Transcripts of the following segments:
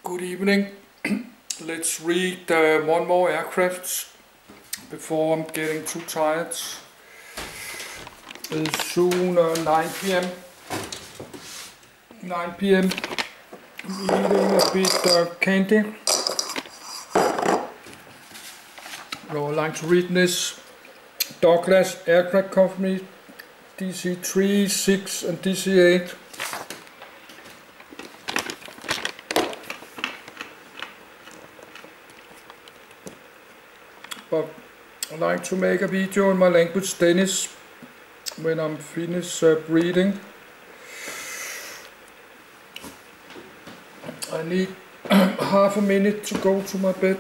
Good evening. Let's read one more aircraft before I'm getting too tired. It's soon 9 p.m. 9 p.m. Eating a bit candy. I would like to read this Douglas Aircraft Company DC-3, 6 and DC-8. But I like to make a video in my language Danish when I'm finished reading. I need half a minute to go to my bed.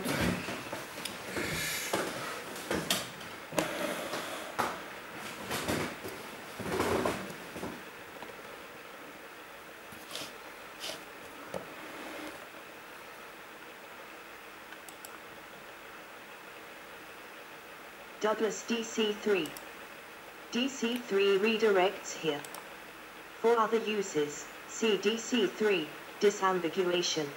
Douglas DC-3. DC-3 redirects here. For other uses, see DC-3, disambiguation.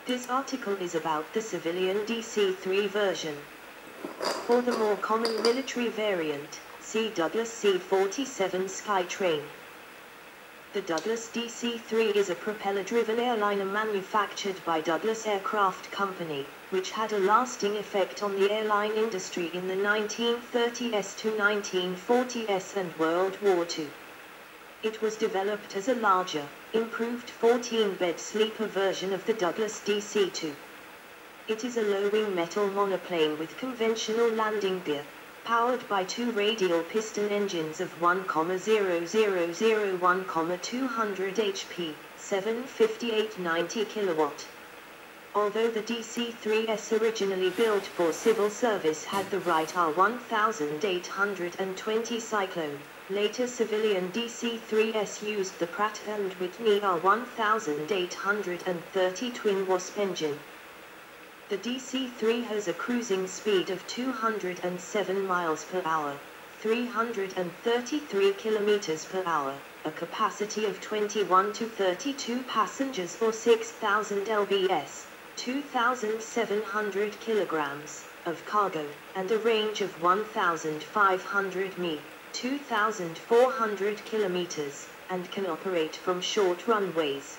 This article is about the civilian DC-3 version. For the more common military variant, see Douglas C-47 Skytrain. The Douglas DC-3 is a propeller-driven airliner manufactured by Douglas Aircraft Company, which had a lasting effect on the airline industry in the 1930s to 1940s and World War II. It was developed as a larger, improved 14-bed sleeper version of the Douglas DC-2. It is a low-wing metal monoplane with conventional landing gear, powered by two radial piston engines of 1,0001,200 HP, 758-90 kW. Although the DC-3S originally built for civil service had the Wright R1820 Cyclone, later civilian DC-3S used the Pratt & Whitney R1830 Twin Wasp engine. The DC-3 has a cruising speed of 207 miles per hour, 333 kilometers per hour, a capacity of 21 to 32 passengers or 6,000 lbs, 2,700 kilograms, of cargo, and a range of 1,500 mi, 2,400 kilometers, and can operate from short runways.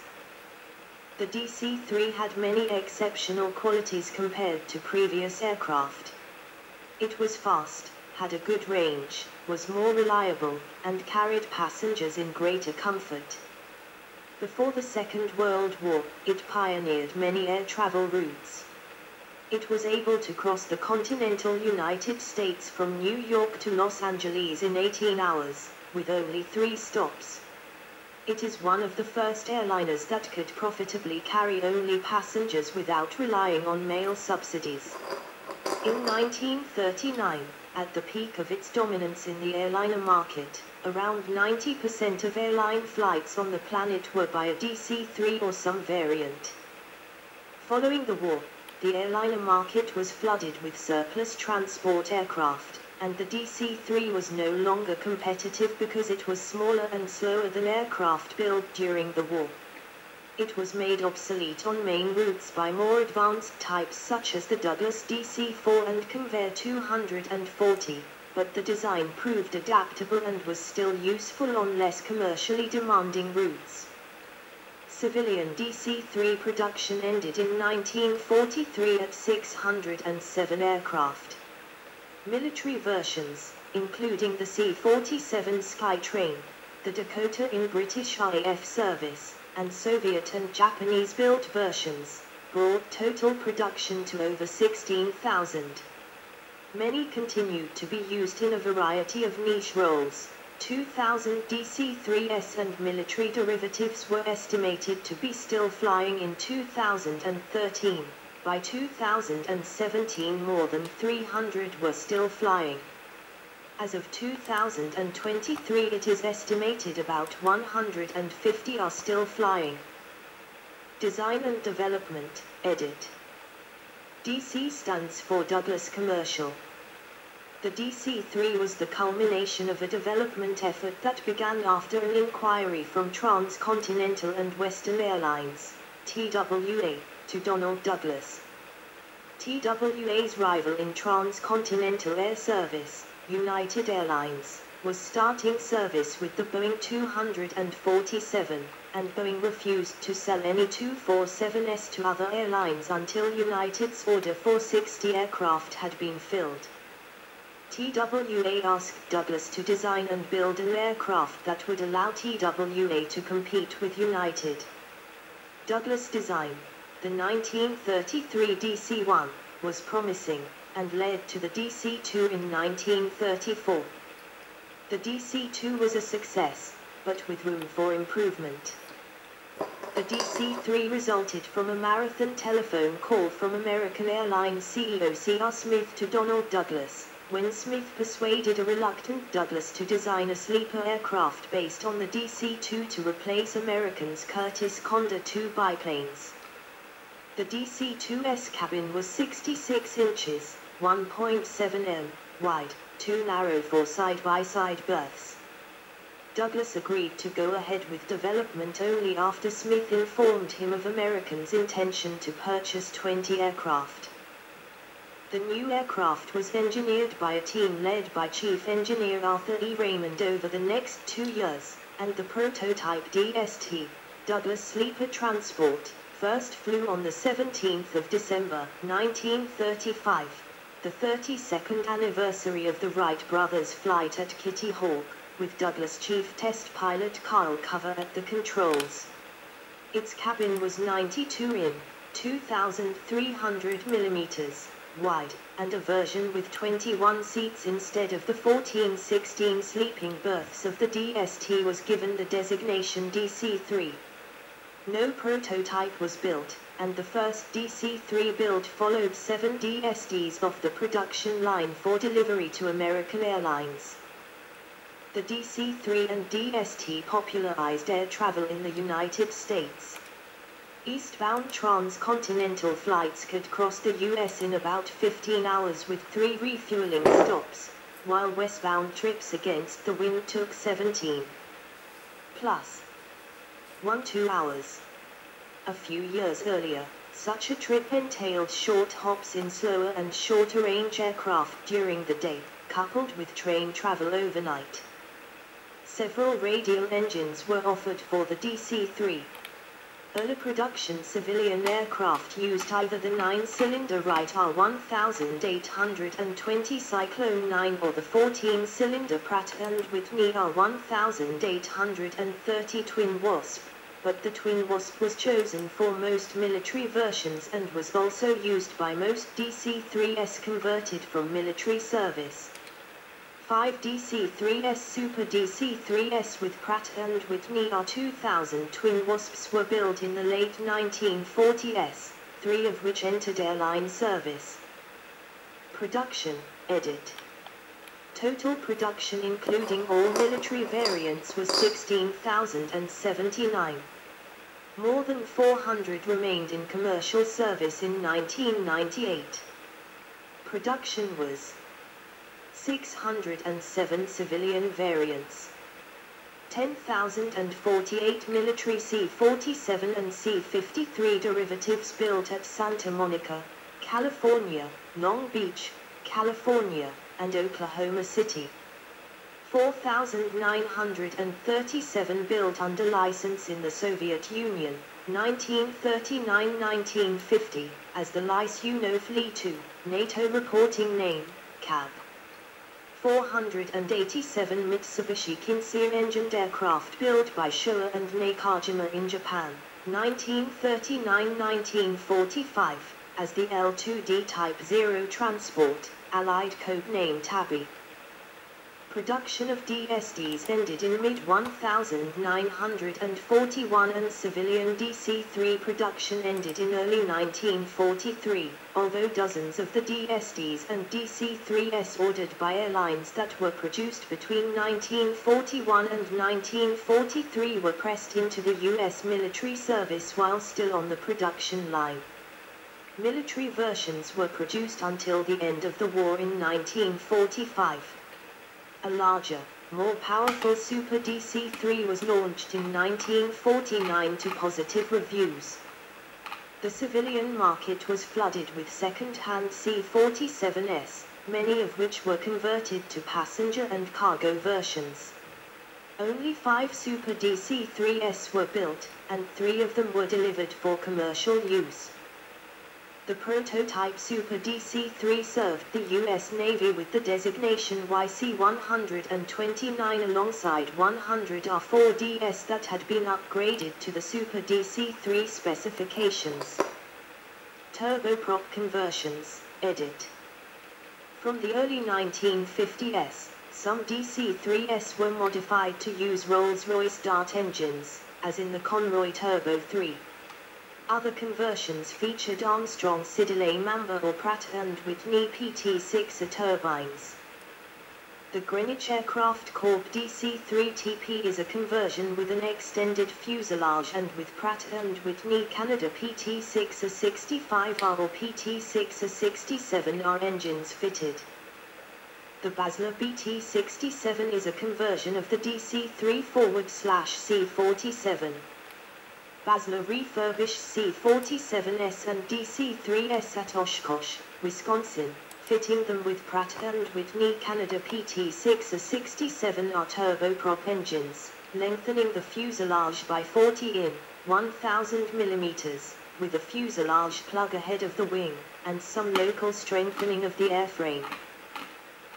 The DC-3 had many exceptional qualities compared to previous aircraft. It was fast, had a good range, was more reliable, and carried passengers in greater comfort. Before the Second World War, it pioneered many air travel routes. It was able to cross the continental United States from New York to Los Angeles in 18 hours, with only 3 stops. It is one of the first airliners that could profitably carry only passengers without relying on mail subsidies. In 1939, at the peak of its dominance in the airliner market, around 90% of airline flights on the planet were by a DC-3 or some variant. Following the war, the airliner market was flooded with surplus transport aircraft, and the DC-3 was no longer competitive because it was smaller and slower than aircraft built during the war. It was made obsolete on main routes by more advanced types such as the Douglas DC-4 and Convair 240, but the design proved adaptable and was still useful on less commercially demanding routes. Civilian DC-3 production ended in 1943 at 607 aircraft. Military versions, including the C-47 Skytrain, the Dakota in British RAF service, and Soviet and Japanese-built versions, brought total production to over 16,000. Many continued to be used in a variety of niche roles. 2,000 DC-3S and military derivatives were estimated to be still flying in 2013. By 2017 more than 300 were still flying. As of 2023 it is estimated about 150 are still flying. Design and Development, Edit. DC stands for Douglas Commercial. The DC-3 was the culmination of a development effort that began after an inquiry from Transcontinental and Western Airlines, TWA, to Donald Douglas. TWA's rival in transcontinental air service, United Airlines, was starting service with the Boeing 247, and Boeing refused to sell any 247s to other airlines until United's order for 60 aircraft had been filled. TWA asked Douglas to design and build an aircraft that would allow TWA to compete with United. Douglas' design, the 1933 DC-1, was promising, and led to the DC-2 in 1934. The DC-2 was a success, but with room for improvement. The DC-3 resulted from a marathon telephone call from American Airlines CEO C.R. Smith to Donald Douglas, when Smith persuaded a reluctant Douglas to design a sleeper aircraft based on the DC-2 to replace American's Curtiss Condor II biplanes. The DC-2's cabin was 66 inches, 1.7 m, wide, too narrow for side-by-side berths. Douglas agreed to go ahead with development only after Smith informed him of American's intention to purchase 20 aircraft. The new aircraft was engineered by a team led by Chief Engineer Arthur E. Raymond over the next 2 years, and the prototype DST, Douglas Sleeper Transport, first flew on the 17th of December, 1935, the 32nd anniversary of the Wright brothers' flight at Kitty Hawk, with Douglas Chief Test Pilot Carl Cover at the controls. Its cabin was 92 in, 2,300 millimeters, wide, and a version with 21 seats instead of the 14-16 sleeping berths of the DST was given the designation DC-3. No prototype was built, and the first DC-3 build followed 7 DSTs off the production line for delivery to American Airlines. The DC-3 and DST popularized air travel in the United States. Eastbound transcontinental flights could cross the U.S. in about 15 hours with 3 refueling stops, while westbound trips against the wind took 17 plus 2 hours. A few years earlier, such a trip entailed short hops in slower and shorter range aircraft during the day, coupled with train travel overnight. Several radial engines were offered for the DC-3. Early production civilian aircraft used either the 9-cylinder Wright R1820 Cyclone 9 or the 14-cylinder Pratt & Whitney R1830 Twin Wasp, but the Twin Wasp was chosen for most military versions and was also used by most DC-3s converted from military service. 5 DC-3s Super DC-3s with Pratt & Whitney R2000 Twin Wasps were built in the late 1940s, 3 of which entered airline service. Production, edit. Total production including all military variants was 16,079. More than 400 remained in commercial service in 1998. Production was 607 civilian variants, 10,048 military C-47 and C-53 derivatives built at Santa Monica, California, Long Beach, California, and Oklahoma City. 4,937 built under license in the Soviet Union, 1939-1950, as the Lis-Uno Fli-2, NATO reporting name, CAB. 487 Mitsubishi Kinseon engined aircraft built by Showa and Nakajima in Japan, 1939-1945, as the L-2D Type 0 Transport, Allied code name Tabby. Production of DSTs ended in mid-1941 and civilian DC-3 production ended in early 1943, although dozens of the DSTs and DC-3s ordered by airlines that were produced between 1941 and 1943 were pressed into the U.S. military service while still on the production line. Military versions were produced until the end of the war in 1945. A larger, more powerful Super DC-3 was launched in 1949 to positive reviews. The civilian market was flooded with second-hand C-47s, many of which were converted to passenger and cargo versions. Only 5 Super DC-3s were built, and 3 of them were delivered for commercial use. The prototype Super DC-3 served the U.S. Navy with the designation YC-129 alongside 100 R-4DS that had been upgraded to the Super DC-3 specifications. Turboprop conversions, edit. From the early 1950s, some DC-3s were modified to use Rolls-Royce Dart engines, as in the Conroy Turbo 3. Other conversions featured Armstrong Siddeley Mamba or Pratt & Whitney PT6 turbines. The Greenwich Aircraft Corp DC-3TP is a conversion with an extended fuselage and with Pratt & Whitney Canada PT6A65R or PT6A67R engines fitted. The Basler BT-67 is a conversion of the DC-3/C-47. Basler refurbished C-47s and DC-3s at Oshkosh, Wisconsin, fitting them with Pratt & Whitney Canada PT6A67R turboprop engines, lengthening the fuselage by 40 in, 1000 mm, with a fuselage plug ahead of the wing, and some local strengthening of the airframe.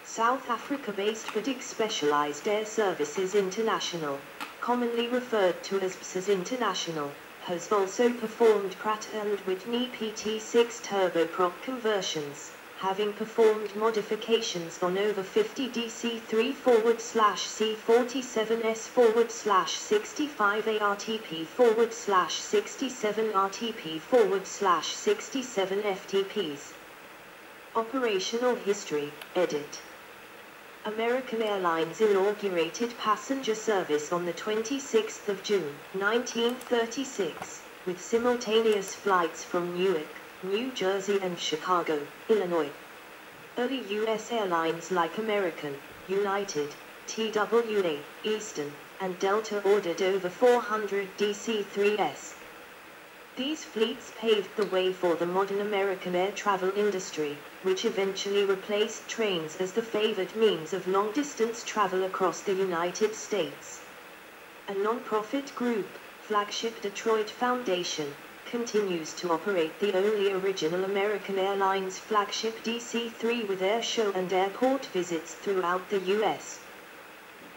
South Africa-based Padik Specialized Air Services International, commonly referred to as PSAS International, has also performed Pratt & Whitney PT6 turboprop conversions, having performed modifications on over 50 DC-3/67S/67RTP/67RTP/67FTPs. Operational history, edit. American Airlines inaugurated passenger service on the 26th of June, 1936, with simultaneous flights from Newark, New Jersey and Chicago, Illinois. Early U.S. airlines like American, United, TWA, Eastern, and Delta ordered over 400 DC-3s. These fleets paved the way for the modern American air travel industry, which eventually replaced trains as the favored means of long-distance travel across the United States. A non-profit group, Flagship Detroit Foundation, continues to operate the only original American Airlines flagship DC-3 with air show and airport visits throughout the U.S.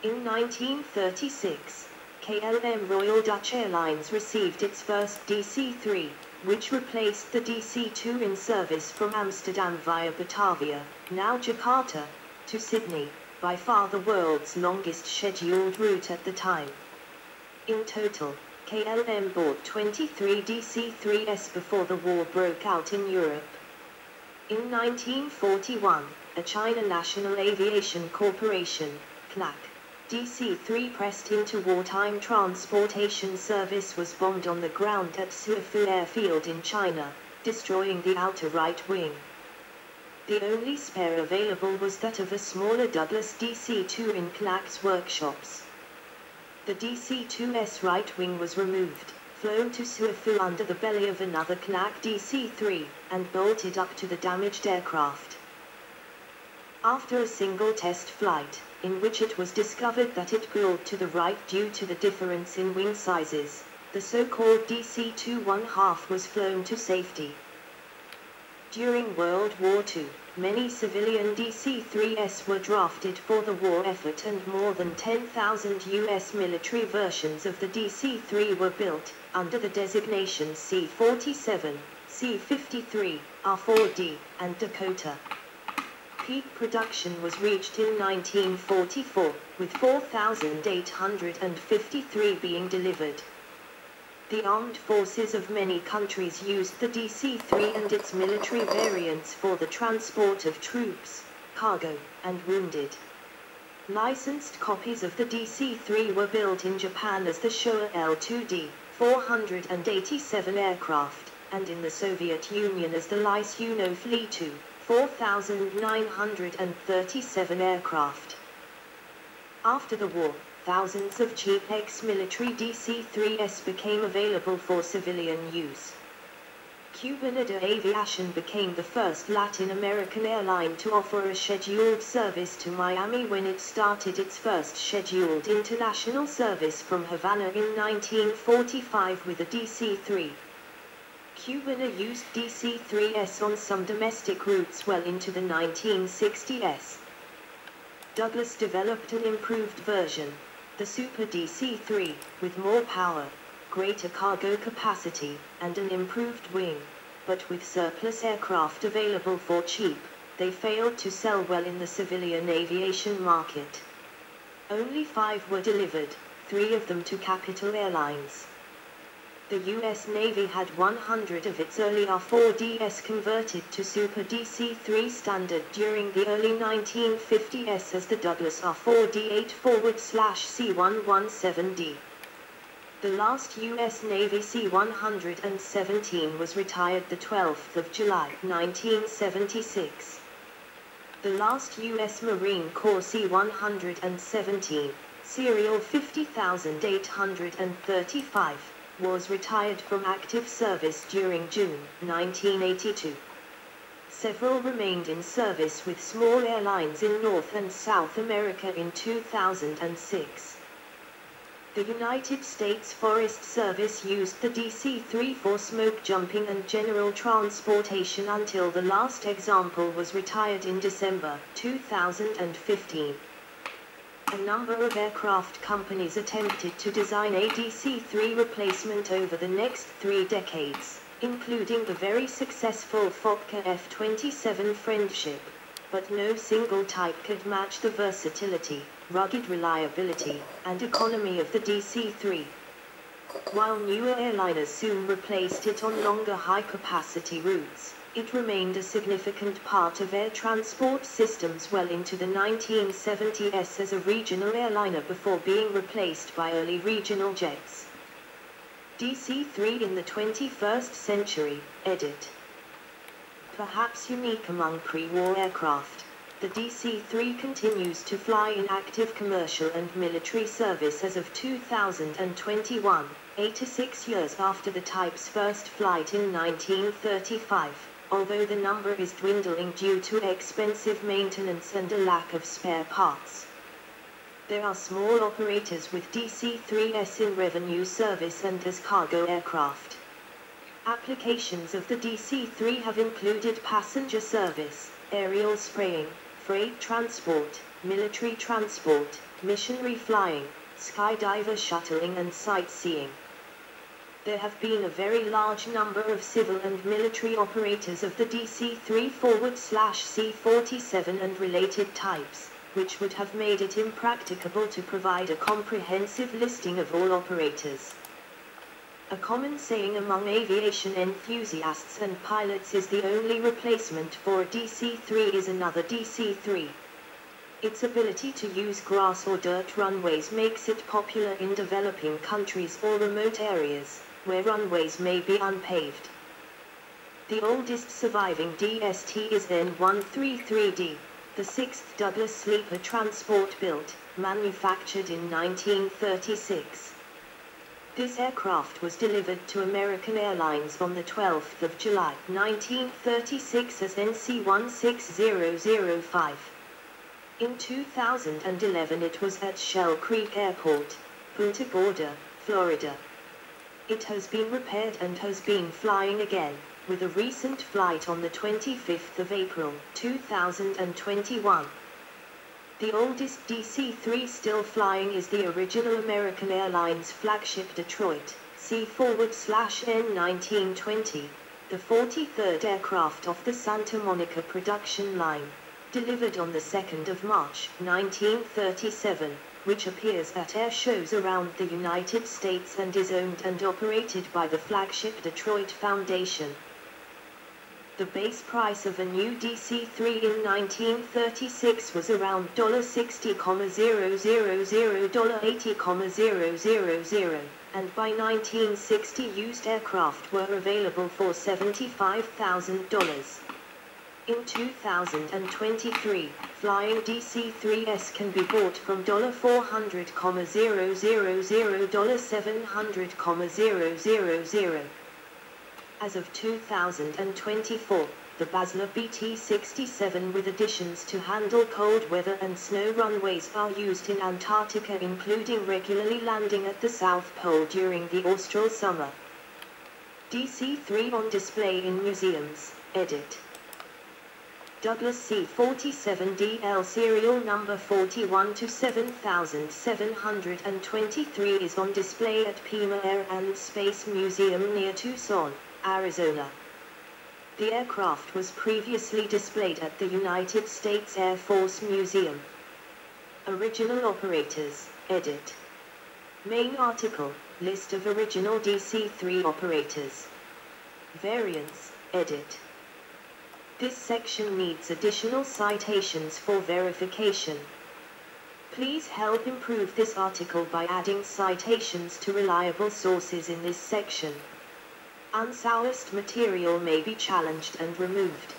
In 1936, KLM Royal Dutch Airlines received its first DC-3, which replaced the DC-2 in service from Amsterdam via Batavia, now Jakarta, to Sydney, by far the world's longest scheduled route at the time. In total, KLM bought 23 DC-3s before the war broke out in Europe. In 1941, a China National Aviation Corporation, CNAC, DC-3 pressed into wartime transportation service was bombed on the ground at Suifu Airfield in China, destroying the outer right wing. The only spare available was that of a smaller Douglas DC-2 in CNAC's workshops. The DC-2's right wing was removed, flown to Suifu under the belly of another CNAC DC-3, and bolted up to the damaged aircraft. After a single test flight, in which it was discovered that it pulled to the right due to the difference in wing sizes, the so-called DC-2 was flown to safety. During World War II, many civilian DC-3s were drafted for the war effort and more than 10,000 U.S. military versions of the DC-3 were built, under the designations C-47, C-53, R-4D, and Dakota. Peak production was reached in 1944, with 4,853 being delivered. The armed forces of many countries used the DC-3 and its military variants for the transport of troops, cargo, and wounded. Licensed copies of the DC-3 were built in Japan as the Showa L-2D, 487 aircraft, and in the Soviet Union as the Lis-Uno Fli-2, 4,937 aircraft. After the war, thousands of cheap ex-military DC-3s became available for civilian use. Cubana de Aviación became the first Latin American airline to offer a scheduled service to Miami when it started its first scheduled international service from Havana in 1945 with a DC-3. Cubana used DC-3s on some domestic routes well into the 1960s. Douglas developed an improved version, the Super DC-3, with more power, greater cargo capacity, and an improved wing, but with surplus aircraft available for cheap, they failed to sell well in the civilian aviation market. Only 5 were delivered, 3 of them to Capital Airlines. The U.S. Navy had 100 of its early R-4Ds converted to Super DC-3 standard during the early 1950s as the Douglas R-4D8/C117D. The last U.S. Navy C-117 was retired the 12th of July, 1976. The last U.S. Marine Corps C-117, serial 50835, was retired from active service during June, 1982. Several remained in service with small airlines in North and South America in 2006. The United States Forest Service used the DC-3 for smoke jumping and general transportation until the last example was retired in December 2015. A number of aircraft companies attempted to design a DC-3 replacement over the next 3 decades, including the very successful Fokker F-27 Friendship, but no single type could match the versatility, rugged reliability, and economy of the DC-3. While newer airliners soon replaced it on longer high-capacity routes, it remained a significant part of air transport systems well into the 1970s as a regional airliner before being replaced by early regional jets. DC-3 in the 21st century, edit. Perhaps unique among pre-war aircraft, the DC-3 continues to fly in active commercial and military service as of 2021, 86 years after the type's first flight in 1935. Although the number is dwindling due to expensive maintenance and a lack of spare parts. There are small operators with DC-3s in revenue service and as cargo aircraft. Applications of the DC-3 have included passenger service, aerial spraying, freight transport, military transport, missionary flying, skydiver shuttling and sightseeing. There have been a very large number of civil and military operators of the DC-3/C-47 and related types, which would have made it impracticable to provide a comprehensive listing of all operators. A common saying among aviation enthusiasts and pilots is the only replacement for a DC-3 is another DC-3. Its ability to use grass or dirt runways makes it popular in developing countries or remote areas, where runways may be unpaved. The oldest surviving DST is N133D, the 6th Douglas sleeper transport built, manufactured in 1936. This aircraft was delivered to American Airlines on the 12th of July, 1936 as NC-16005. In 2011 it was at Shell Creek Airport, Punta Gorda, Florida. It has been repaired and has been flying again, with a recent flight on the 25th of April, 2021. The oldest DC-3 still flying is the original American Airlines flagship Detroit, C/N1920, the 43rd aircraft off the Santa Monica production line, delivered on the 2nd of March, 1937. Which appears at air shows around the United States and is owned and operated by the flagship Detroit Foundation. The base price of a new DC-3 in 1936 was around $60,000, $80,000, and by 1960 used aircraft were available for $75,000. In 2023, flying DC-3s can be bought from $400,000, $700,000. As of 2024, the Basler BT-67 with additions to handle cold weather and snow runways are used in Antarctica, including regularly landing at the South Pole during the austral summer. DC-3 on display in museums, edit. Douglas C-47DL serial number 41 to 7723 is on display at Pima Air and Space Museum near Tucson, Arizona. The aircraft was previously displayed at the United States Air Force Museum. Original operators, edit. Main article, list of original DC-3 operators. Variants, edit. This section needs additional citations for verification. Please help improve this article by adding citations to reliable sources in this section. Unsourced material may be challenged and removed.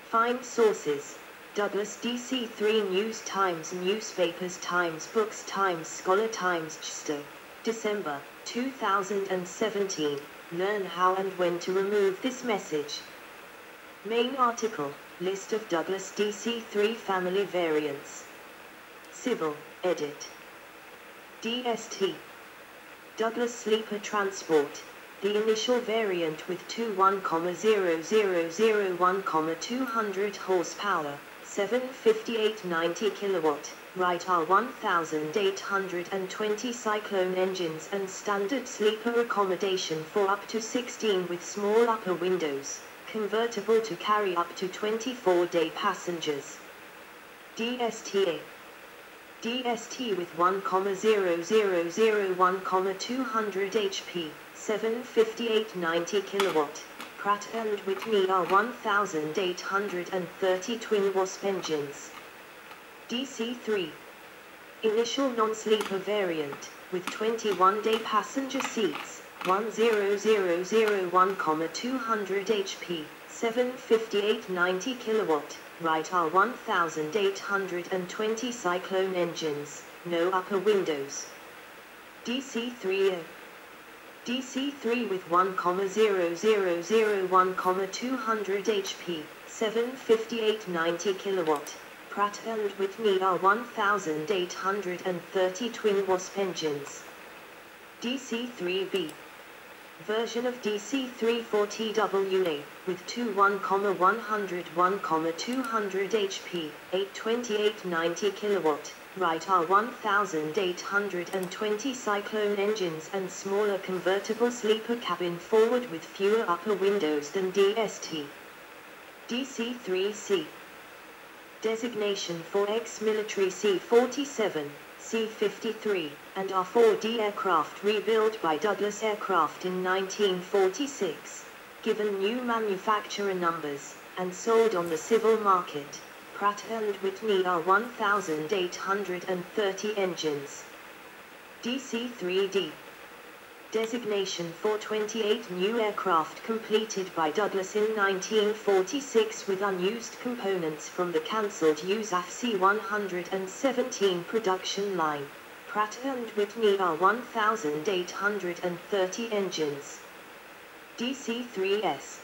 Find sources: Douglas DC-3 News Times Newspapers Times Books Times Scholar Times Chsto. December 2017. Learn how and when to remove this message. Main article, list of Douglas DC-3 family variants. Civil, edit. DST. Douglas Sleeper Transport. The initial variant with 21,0001,200 horsepower, 758-90 kilowatt, Wright R1820 Cyclone engines and standard sleeper accommodation for up to 16 with small upper windows, convertible to carry up to 24-day passengers. DSTA. DST with 1,0001,200 HP, 758-90 kilowatt, Pratt & Whitney R1830 twin-wasp engines. DC-3. Initial non-sleeper variant, with 21-day passenger seats, 1,0001,200 HP, 758-90 kilowatt, Wright R1820 Cyclone engines, no upper windows. DC-3A. DC-3 with 1,0001,200 HP, 758-90 kilowatt, Pratt & Whitney R1830 twin-wasp engines. DC-3B. Version of DC-3 for TWA, with 21,101,200 HP, 828-90 kilowatt, Wright R1820 Cyclone engines and smaller convertible sleeper cabin forward with fewer upper windows than DST. DC-3C. Designation for ex-military C-47, C-53, and R-4D aircraft rebuilt by Douglas Aircraft in 1946, given new manufacturer numbers, and sold on the civil market. Pratt & Whitney R1830 engines. DC-3D. Designation for 28 new aircraft completed by Douglas in 1946 with unused components from the cancelled USAF C-117 production line. Pratt & Whitney R1830 engines. DC-3S.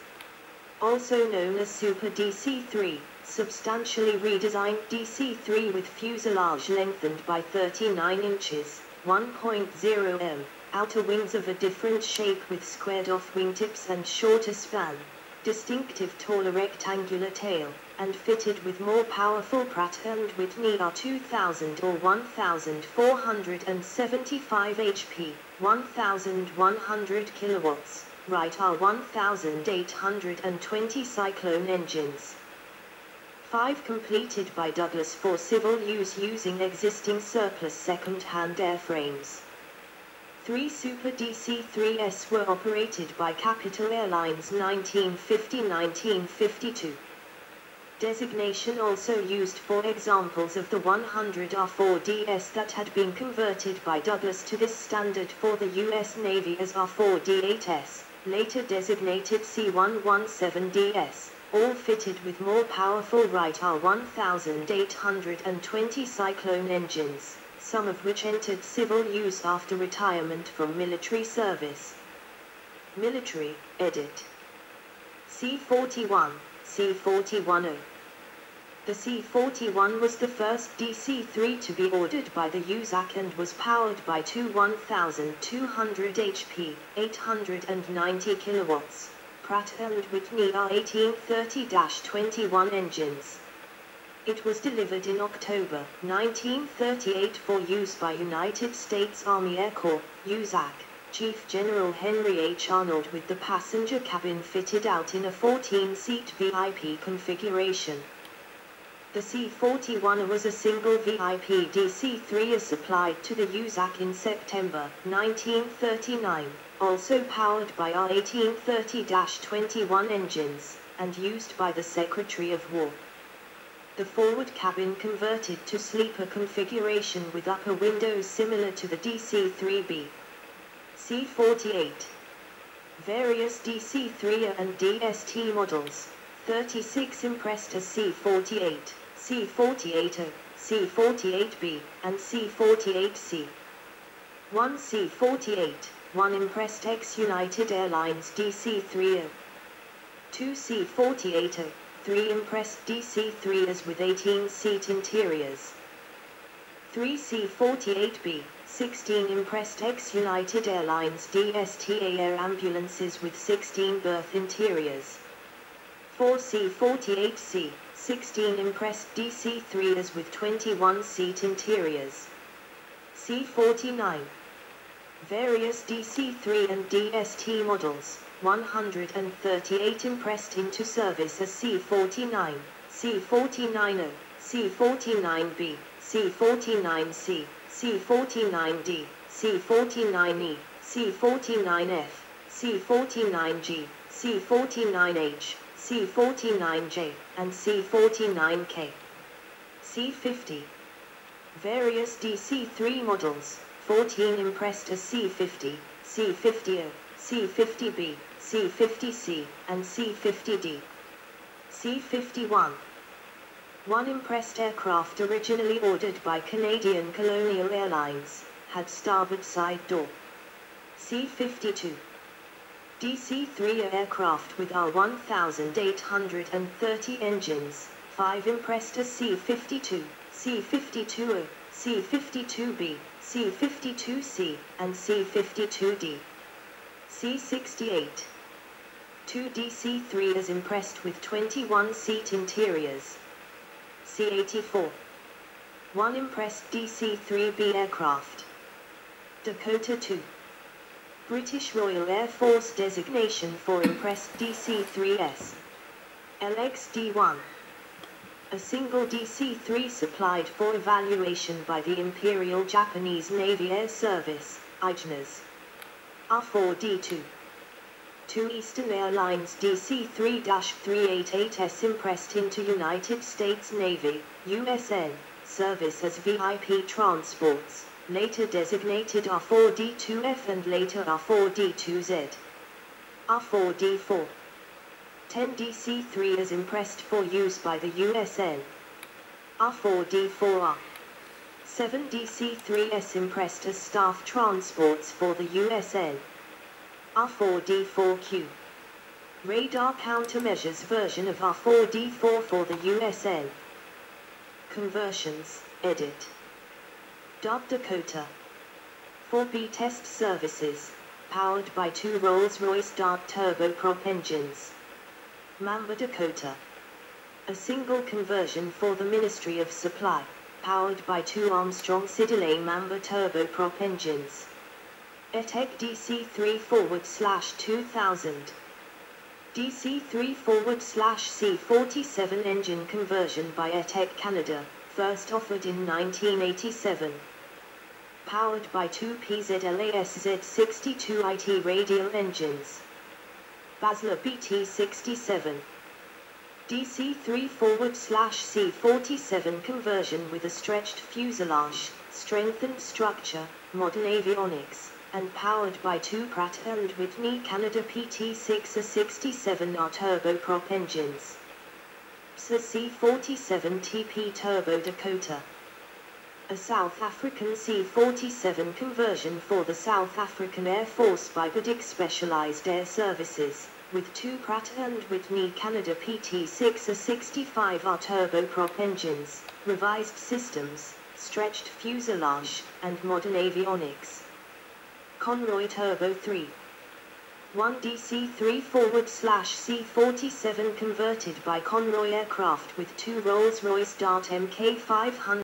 Also known as Super DC-3. Substantially redesigned DC-3 with fuselage lengthened by 39 inches, 1.0 m, outer wings of a different shape with squared-off wingtips and shorter span, distinctive taller rectangular tail, and fitted with more powerful Pratt & Whitney R2000 or 1475 HP, 1100 kilowatts, Wright R1820 Cyclone engines. 5 completed by Douglas for civil use using existing surplus second-hand airframes. 3 Super DC-3S were operated by Capital Airlines 1950-1952. Designation also used for examples of the 100 R-4DS that had been converted by Douglas to this standard for the U.S. Navy as R-4D8S, later designated C-117DS. All fitted with more powerful Wright R1820 Cyclone engines, some of which entered civil use after retirement from military service. Military, edit. C-41, C-41O. The C-41 was the first DC-3 to be ordered by the USAC and was powered by two 1,200 HP, 890 kilowatts, Pratt & Whitney R1830-21 engines. It was delivered in October 1938 for use by United States Army Air Corps, USAC, Chief General Henry H. Arnold, with the passenger cabin fitted out in a 14-seat VIP configuration. The C-41 was a single VIP DC-3 supplied to the USAC in September 1939, also powered by R1830-21 engines, and used by the Secretary of War. The forward cabin converted to sleeper configuration with upper windows similar to the DC-3B. C-48. Various DC-3 and DST models, 36 impressed as C-48, C-48O, C-48B, and C-48C. 1 C-48, 1 impressed ex-United Airlines DC-3O. 2 C-48O, 3 impressed DC-3s with 18-seat interiors. 3 C-48B, 16 impressed ex-United Airlines DSTA air ambulances with 16-berth interiors. 4 C-48C, 16 impressed DC-3s with 21-seat interiors. C-49. Various DC-3 and DST models, 138 impressed into service as C-49, C-49O, C-49B, C-49C, C-49D, C-49E, C-49F, C-49G, C-49H, C-49J, and C-49K. C-50. Various DC-3 models, 14 impressed as C-50, C-50O, C-50B, C-50C, and C-50D. C-51. 1 impressed aircraft originally ordered by Canadian Colonial Airlines, had starboard side door. C-52. DC-3 aircraft with R1830 engines, 5 impressed as C-52, C-52O, C-52B, C-52C, and C-52D. C-68. 2 DC-3s impressed with 21-seat interiors. C-84. 1 impressed DC-3B aircraft. Dakota 2. British Royal Air Force designation for impressed DC-3s. LXD-1. A single DC-3 supplied for evaluation by the Imperial Japanese Navy Air Service, IJNAS. R4D2. 2 Eastern Airlines DC-3-388s impressed into United States Navy, USN, service as VIP transports, later designated R4D2F and later R4D2Z. R4D4. 10 DC-3s impressed for use by the USN. R4D4R. 7 DC-3s impressed as staff transports for the USN. R4D4Q. Radar countermeasures version of R4D4 for the USN. Conversions, edit. Dakota. 4B test services, powered by 2 Rolls-Royce Dart turboprop engines. Mamba Dakota. A single conversion for the Ministry of Supply, powered by 2 Armstrong Siddeley Mamba turboprop engines. ETEC DC-3/2000. DC-3/C-47 engine conversion by ETEC Canada, first offered in 1987. Powered by 2 PZLAS Z62IT radial engines. Basler BT-67. DC-3/C-47 conversion with a stretched fuselage, strengthened structure, modern avionics, and powered by 2 Pratt & Whitney Canada PT6A67R turboprop engines. PSA C-47 TP Turbo Dakota. A South African C-47 conversion for the South African Air Force by BDIC Specialized Air Services, with two Pratt & Whitney Canada PT6 A65R turboprop engines, revised systems, stretched fuselage, and modern avionics. Conroy Turbo 3. 1 DC-3 /C-47 converted by Conroy Aircraft with two Rolls-Royce Dart Mk500